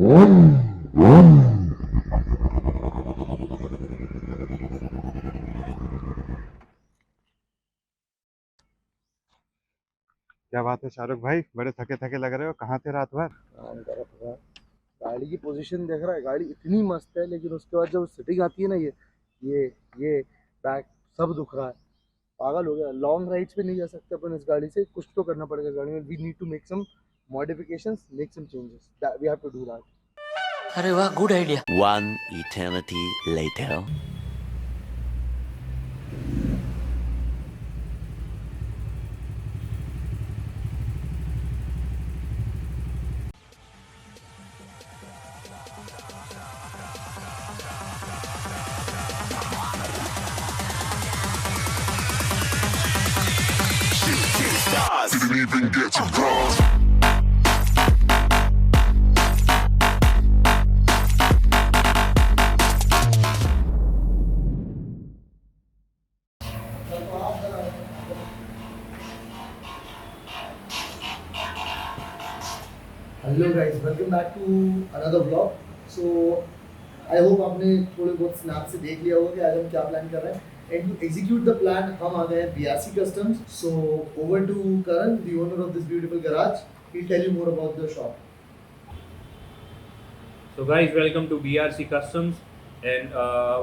क्या बात है शाहरुख भाई, बड़े थके थके लग रहे हो। कहाँ थे रात भर? काम करा था। गाड़ी की पोजीशन देख रहा है, गाड़ी इतनी मस्त है, लेकिन उसके बाद जब सिटिंग आती है ना, ये ये बैक सब दुख रहा है। पागल हो गया। लॉन्ग राइड्स पे नहीं जा सकते अपन इस गाड़ी से, कुछ तो करना पड़ेगा गाड़ी में। We need to make some modifications, make some changes, we have to do that. अरे वाह, good idea. One eternity later. Didn't even get to cross. Hello guys, welcome back to another vlog. So I hope आपने थोड़े बहुत snap से देख लिया होगा कि आज हम क्या प्लान कर रहे हैं। And to execute the plan हम आ गए हैं BRC customs. So over to Karan, the owner of this beautiful garage. He will tell you more about the shop. So guys, welcome to BRC Customs, and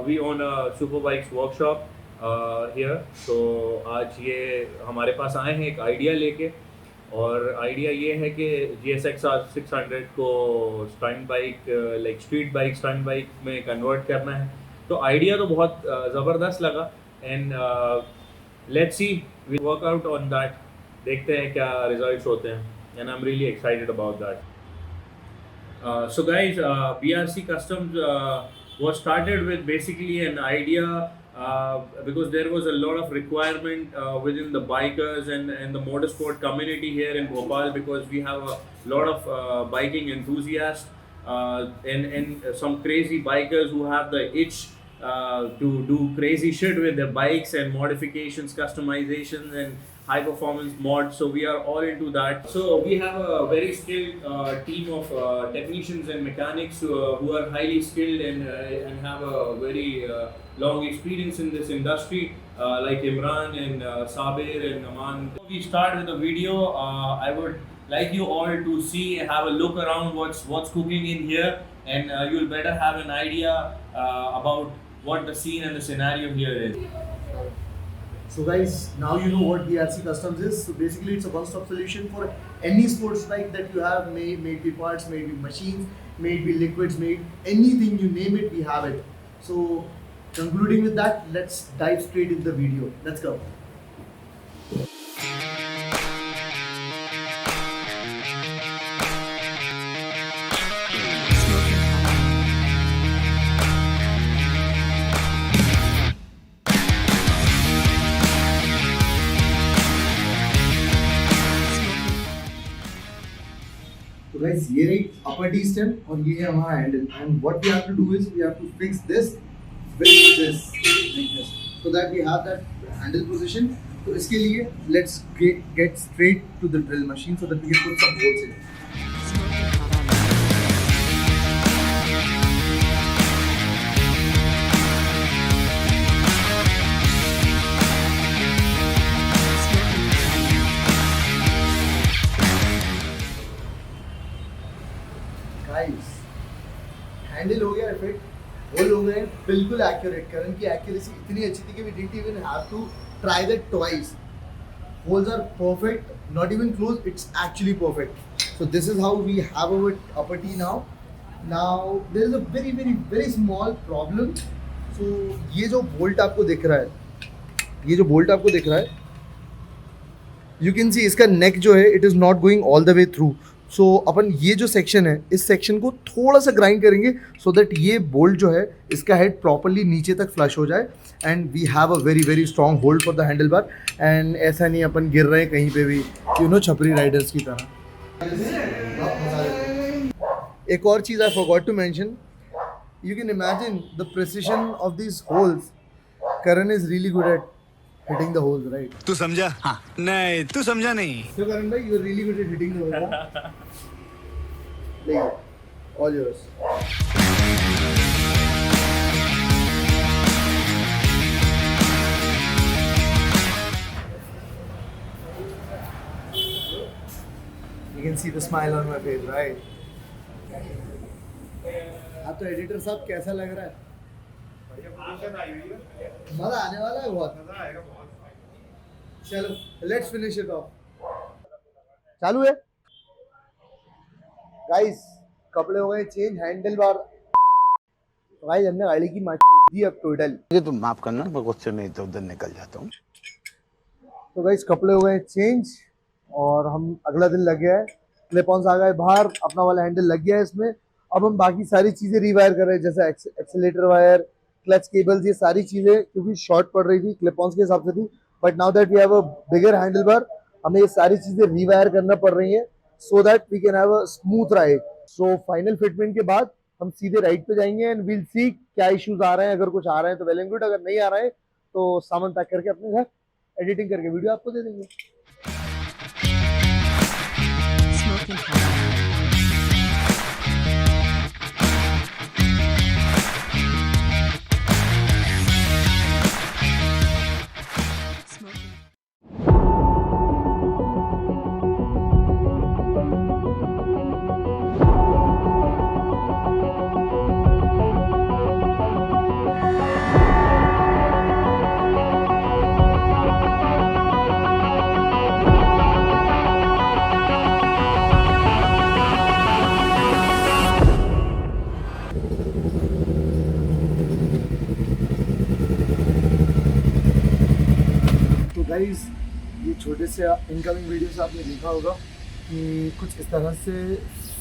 we own a Superbikes workshop here. So आज ये हमारे पास आए हैं एक idea लेके, और idea ये है कि GSX 600 को stunt bike, like street bike stunt bike में कन्वर्ट करना है। तो आइडिया तो बहुत ज़बरदस्त लगा, and let's see we work out on that. देखते हैं क्या रिजल्ट्स होते हैं, and I am really excited about that. So guys, BRC Customs was started with basically an idea because there was a lot of requirement within the bikers and the motorsport community here in Bhopal, because we have a lot of biking enthusiasts and some crazy bikers who have the itch to do crazy shit with their bikes and modifications, customizations and high performance mods. So we are all into that. So we have a very skilled team of technicians and mechanics who are highly skilled and have a very long experience in this industry, like Imran and Sabir and Aman. Before we start with the video, I would like you all to see, have a look around what's cooking in here, and you'll better have an idea about what the scene and the scenario here is. So guys, now you know what BRC Customs is. So basically it's a one-stop solution for any sports bike that you have, may it be parts, may it be machines, may it be liquids, may it anything you name it, we have it. So concluding with that, let's dive straight into the video. Let's go. So guys, ये रही upper D stem और ये है हमारा handle, and what we have to do is we have to fix this with this like this, so that we have that handle position. तो इसके लिए let's get straight to the drill machine so that we can put some holes in it. Guys, handle हो गया fit, whole हो गए बिल्कुल accurate. करण की accuracy इतनी अच्छी थी कि we didn't even have to try that twice. Holes are perfect, not even close, it's actually perfect. So this is how we have our upper T now. Now there is a very very very small problem. So ये जो bolt आपको दिख रहा है, you can see इसका neck जो है it is not going all the way through. So अपन ये जो सेक्शन है, इस सेक्शन को थोड़ा सा ग्राइंड करेंगे सो दैट ये बोल्ट जो है इसका हेड प्रॉपरली नीचे तक फ्लश हो जाए, and we have a very very strong hold for the handle bar. And ऐसा नहीं अपन गिर रहे हैं कहीं पे भी, यू नो, छपरी राइडर्स की तरह। एक और चीज़ I forgot to mention, you can imagine the precision of this holes. Karan is really good at hitting the holes, right? तू समझा? हाँ। नहीं, तू समझा नहीं। So Karan bhai, you are really good at hitting the holes. Like, All yours. You can see the smile on my face, right? हाँ तो editor साहब कैसा लग रहा है? मजा आने वाला है बहुत। चलो, let's finish it off. चालू है? Guys, कपड़े हो गए चेंज, हैंडल बार। भाई हमने गाड़ी की मार्च दी अब टोटल। मुझे तुम माफ करना, मैं गुस्से में इधर उधर निकल जाता हूँ। तो गाइस कपड़े हो गए चेंज और हम अगला दिन लग गया है, क्लिप-ऑन्स आ गए बाहर, अपना वाला हैंडल लग गया है इसमें। अब हम बाकी सारी चीजें रिवायर कर रहे हैं, जैसे एक्सीलेटर वायर, क्लच केबल्स, ये सारी चीजें क्योंकि शॉर्ट पड़ रही थी क्लिप-ऑन्स के हिसाब से थी, but now that we have a bigger handle bar, हमें ये सारी चीजें रिवायर करना पड़ रही हैं so that we can have a smooth ride. So final fitment के बाद हम सीधे राइड पे जाएंगे एंड वील सी क्या इश्यूज आ रहे हैं। अगर कुछ आ रहे हैं तो वेल एंड गुड, अगर नहीं आ रहे हैं तो सामान पैक करके अपने घर एडिटिंग करके वीडियो आपको दे देंगे। Smoking hot. Smoking. तो गाइस ये छोटे से इनकमिंग वीडियो से आपने देखा होगा कि कुछ इस तरह से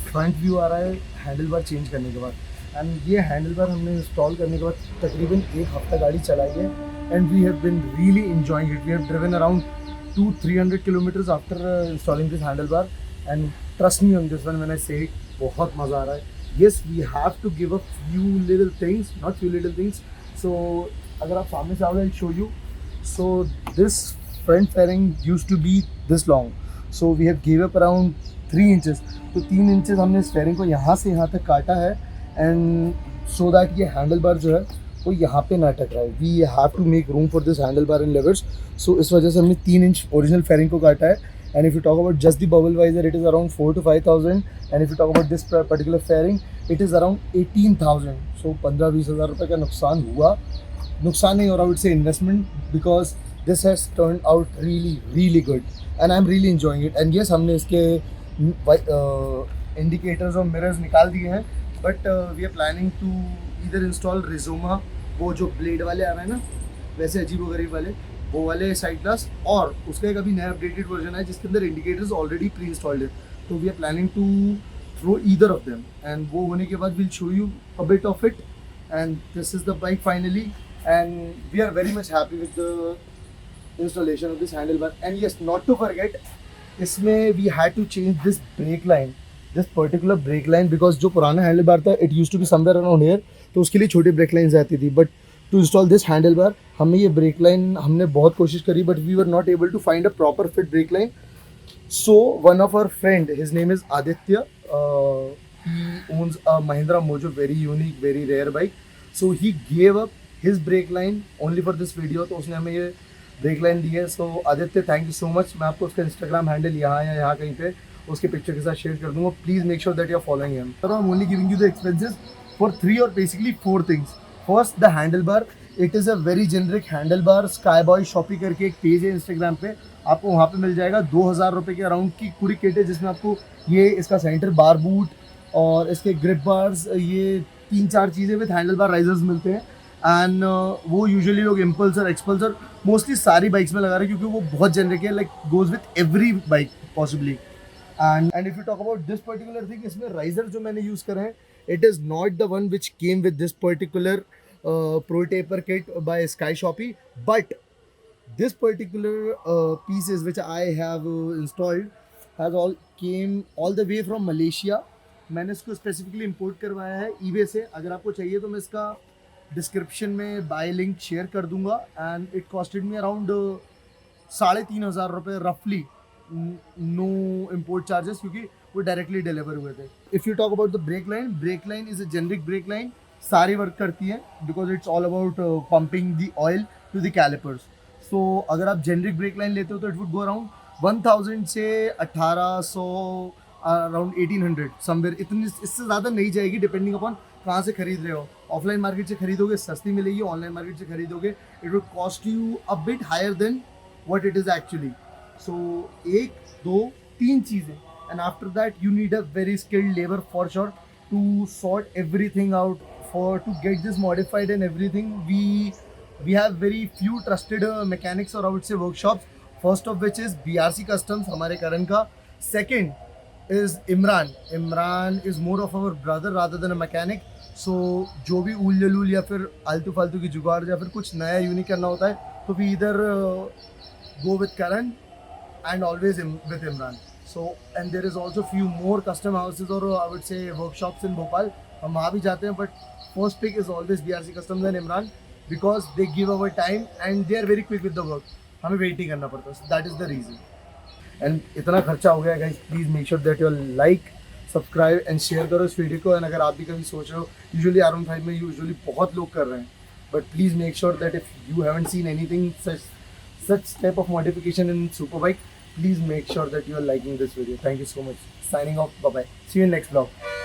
फ्रंट व्यू आ रहा है हैंडल बार चेंज करने के बाद। एंड ये हैंडल बार हमने इंस्टॉल करने के बाद तकरीबन एक हफ्ता गाड़ी चलाई है and we have been really enjoying it. We have driven around 200-300 kilometres after installing this handle bar and trust me on this one when I say it, बहुत मज़ा आ रहा है। Yes we have to give a few little things, not few little things. So अगर आप सामने से आओगे I show you. So this front fairing used to be this long, so we have gave up around 3 inches. तो 3 inches हमने इस fairing को यहाँ से यहाँ तक काटा है and so that ये handle bar जो है वो यहाँ पे ना टकराए। We have to make room for this handle bar and levers. So इस वजह से हमने 3 इंच original fairing को काटा है। And if you talk about just the bubble visor, it is around 4,000 to 5,000. And if you talk about this particular fairing, it is around 18,000. So 15-20 हज़ार रुपये का नुकसान हुआ। नुकसान नहीं हो रहा, I would say investment, because this has turned out really good and I'm really enjoying it. And yes, हमने इसके indicators और mirrors निकाल दिए हैं, but we are planning to either install Rizoma, वो जो blade वाले आ रहे हैं ना वैसे अजीबोगरीब वाले, वो वाले साइड ग्लास, और उसका एक अभी नया अपडेटेड वर्जन है जिसके अंदर इंडिकेटर्स ऑलरेडी प्री इंस्टॉल्ड है। तो we are planning to throw either of them and वो होने के बाद will show you a bit of it and this is the bike finally and we are very much happy with the installation of this handlebar. And yes, not to forget, इसमें we had to change this brake line, this particular brake line, because जो पुराना handlebar था it used to be somewhere around here, तो उसके लिए छोटी brake lines आती थी, but to install this handlebar हमें ये brake line हमने बहुत कोशिश करी, but we were not able to find a proper fit brake line. So one of our friend, his name is Aditya, he owns a Mahindra Mojo, very unique, very rare bike. So he gave up his brake line only for this video, तो उसने हमें ये break line दी है। So Aditya thank you so much. मैं आपको उसका Instagram handle यहाँ या यहाँ कहीं पे उसके पिक्चर के साथ शेयर कर दूंगा। Please make sure that you are following him. Sir I am only giving you the expenses for 3 or basically 4 things. First the handle bar, it is a very generic handle bar. Sky Boy Shoppy करके एक page है Instagram पे, आपको वहाँ पे मिल जाएगा। 2,000 रुपये के अराउंड की पूरी किट है जिसमें आपको ये इसका सेंटर बार बूट और इसके ग्रिप बार्स, ये 3-4 चीज़ें विद हैंडल बार राइजर्स मिलते हैं। एंड वो यूजुअली लोग इम्पल्सर, एक्सपल्सर, मोस्टली सारी बाइक्स में लगा रहे हैं क्योंकि वो बहुत जेनरिक है, like goes with every bike possibly. And if you talk about this particular thing, इसमें राइजर जो मैंने यूज़ करे हैं, it is not the one which came with this particular Pro Taper kit by Sky Shoppy, but this particular pieces which I have installed has all came all the way from Malaysia. मैंने इसको specifically import करवाया है eBay से। अगर आपको चाहिए तो मैं इसका डिस्क्रिप्शन में बाय लिंक शेयर कर दूंगा। And it costed me around 3,500 रुपये रफली नो इम्पोर्ट चार्जेस क्योंकि वो डायरेक्टली डिलीवर हुए थे. If you talk about the brake line is a generic brake line. सारी वर्क करती है because it's all about pumping the oil to the calipers. So अगर आप जेनरिक ब्रेक लाइन लेते हो तो इट वुड गो अराउंड 1000 से 1800 around 1800 somewhere. इतनी इससे ज़्यादा नहीं जाएगी डिपेंडिंग अपॉन कहाँ से खरीद रहे हो. ऑफलाइन मार्केट से खरीदोगे सस्ती मिलेगी, ऑनलाइन मार्केट से खरीदोगे it would cost you a bit higher than what it is actually. So 1 2 3 चीज़ें and after that you need a very skilled labour for sure to sort everything out for to get this modified and everything. We have very few trusted mechanics or I would say workshops. First of which is BRC Customs, हमारे करण का. Second is Imran. Imran is more of our brother rather than a mechanic. So जो भी ऊल जलूल या फिर आलतू फालतू की जुगाड़ या फिर कुछ नया यूनिक करना होता है तो we either go with Karan and always with Imran. So and there is also few more custom houses or I would say workshops in Bhopal. हम वहाँ भी जाते हैं but first pick is always BRC Customs and Imran because they give our time and they are very quick with the work. हमें wait नहीं करना पड़ता. So that is the reason. And इतना खर्चा हो गया guys, please make sure that you like, subscribe and share करो इस वीडियो को. and अगर आप भी कभी सोच रहे हो, usually R15 में usually बहुत लोग कर रहे हैं, but please make sure that if you haven't seen anything such type of modification in Superbike, please make sure that you are liking this video. Thank you so much. Signing off. Bye bye. See you in next vlog.